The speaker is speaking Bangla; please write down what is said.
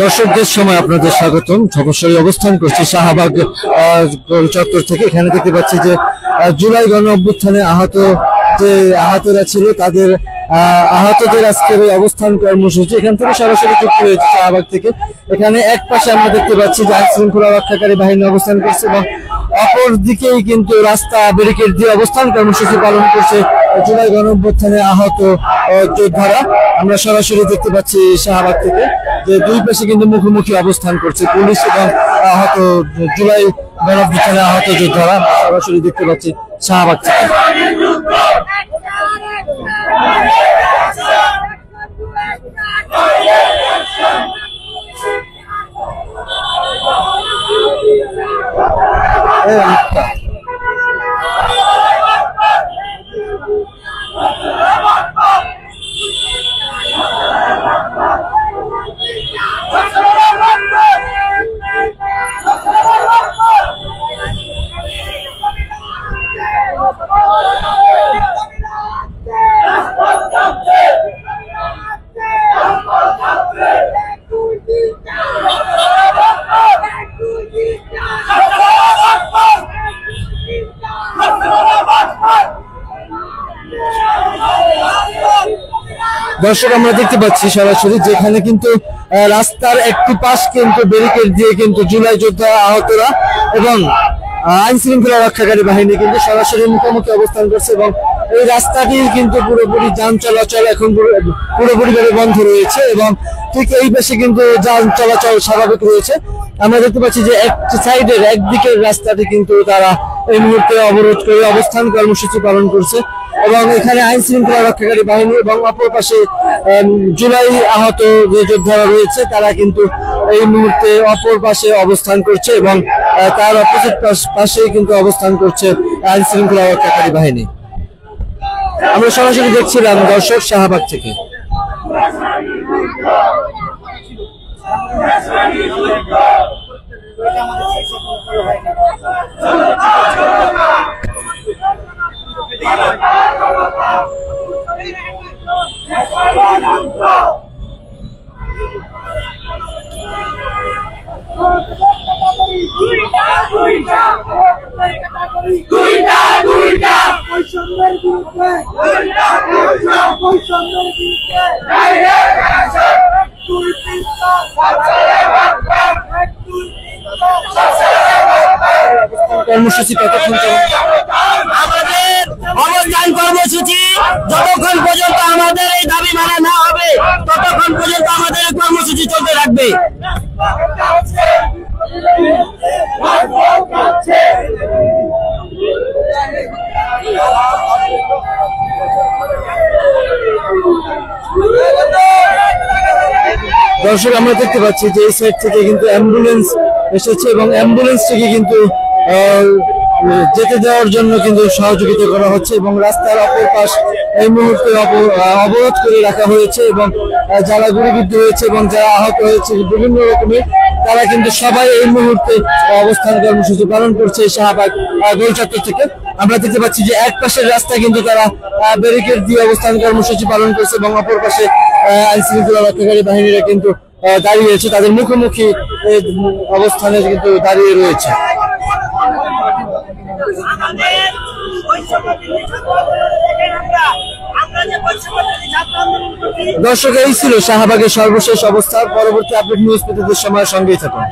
দর্শকদের সময় আপনাদের স্বাগতম। সরাসরি অবস্থান করছি শাহবাগ চত্বর থেকে। এখানে দেখতে পাচ্ছি যে জুলাই গণ অভ্যুত্থানে আহতরা ছিল, তাদের আহতদের আজকের এই অবস্থান কর্মসূচি এখান থেকে সরাসরি যুক্ত হয়েছে শাহবাগ থেকে। এখানে এক পাশে আমরা দেখতে পাচ্ছি যে আইন শৃঙ্খলা রক্ষাকারী বাহিনী অবস্থান করছে এবং অপর দিকেই কিন্তু রাস্তা ব্যারিকেড দিয়ে অবস্থান কর্মসূচি পালন করছে জুলাই গণ অভ্যুত্থানে আহত যোদ্ধারা। আমরা সরাসরি দেখতে পাচ্ছি শাহবাগ থেকে যে দুই পাশে কিন্তু মুখোমুখি অবস্থান করছে পুলিশ এবং আহত জুলাই গণ অভ্যুত্থানে আহত যোদ্ধারা। সরাসরি দেখতে পাচ্ছি শাহবাগ থেকে। দর্শক আমরা দেখতে পাচ্ছি সরাসরি যেখানে কিন্তু রাস্তার একটি পাশ কিন্তু ব্যারিকেড দিয়ে কিন্তু জুলাই যোদ্ধা আহতরা এবং আইন শৃঙ্খলা রক্ষাকারী বাহিনী কিন্তু সরাসরি মুখোমুখি অবস্থান করছে এবং এই রাস্তাটি কিন্তু পুরোপুরি যান চলাচল এখন পুরোপুরিভাবে বন্ধ রয়েছে এবং ঠিক এই পাশে কিন্তু যান চলাচল স্বাভাবিক রয়েছে। আমরা দেখতে পাচ্ছি যে সাইডের একদিকের রাস্তাটি কিন্তু তারা এই মুহূর্তে অবরোধ করে অবস্থান কর্মসূচি পালন করছে এবং এখানে আইন শৃঙ্খলা রক্ষাকারী বাহিনী এবং অপর পাশে জুলাই আহত যে যোদ্ধারা রয়েছে তারা কিন্তু এই মুহূর্তে অপর পাশে অবস্থান করছে এবং তার অপোজিট পাশে কিন্তু অবস্থান করছে আইন শৃঙ্খলা রক্ষাকারী বাহিনী। আমরা সরাসরি দেখছিলাম দর্শক শাহবাগ থেকে। কর্মসূচি কতক্ষণ চলবে? আমাদের অবস্থান কর্মসূচি যতক্ষণ পর্যন্ত আমাদের এই দাবি মানা না হবে ততক্ষণ পর্যন্ত আমাদের এই কর্মসূচি চলতে থাকবে। দর্শক আমরা দেখতে পাচ্ছি যে এই সাইড থেকে কিন্তু অ্যাম্বুলেন্স এসেছে এবং অ্যাম্বুলেন্স থেকে কিন্তু যেতে দেওয়ার জন্য কিন্তু সহযোগিতা করা হচ্ছে এবং রাস্তার অপর পাশ এই মুহূর্তে অবরোধ করে রাখা হয়েছে এবং যারা গুলিবিদ্ধ হয়েছে এবং যারা আহত হয়েছে বিভিন্ন রকমের তারা কিন্তু সবাই এই মুহূর্তে অবস্থান কর্মসূচি পালন করছে শাহবাগ গোল চত্বর থেকে। আমরা দেখতে পাচ্ছি যে এক পাশের রাস্তা কিন্তু তারা ব্যারিকেড দিয়ে অবস্থান কর্মসূচি পালন করছে এবং অপর পাশে আইন শৃঙ্খলা রক্ষাকারী বাহিনীরা কিন্তু দাঁড়িয়েছে, তাদের মুখোমুখি অবস্থানে কিন্তু দাঁড়িয়ে রয়েছে। দর্শক এই ছিল শাহবাগের সর্বশেষ অবস্থা। পরবর্তী আপডেট নিউজ পেতে সঙ্গেই থাকুন।